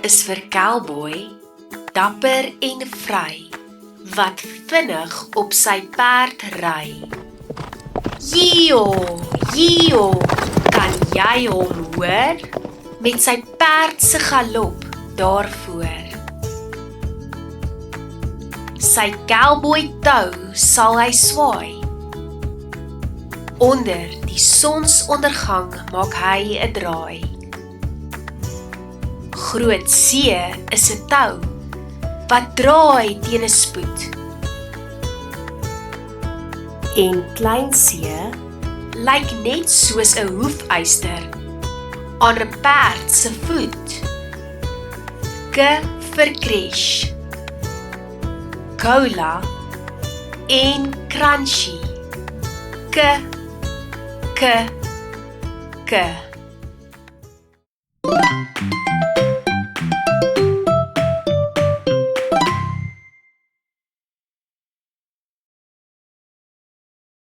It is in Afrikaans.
is vir Cowboy, dapper en vry, wat vinnig op sy perd ry. Jio, jio, kan jy hom hoor? Met sy perd se galop daarvoor. Sy cowboy tou sal hy swaai. Onder die sonsondergang maak hy 'n draai. Groot see is 'n tou wat draai teen 'n spoed. En klein see lyk net soos 'n hoefyster aan 'n perd se voet. K vir crash, cola en crunchy. K.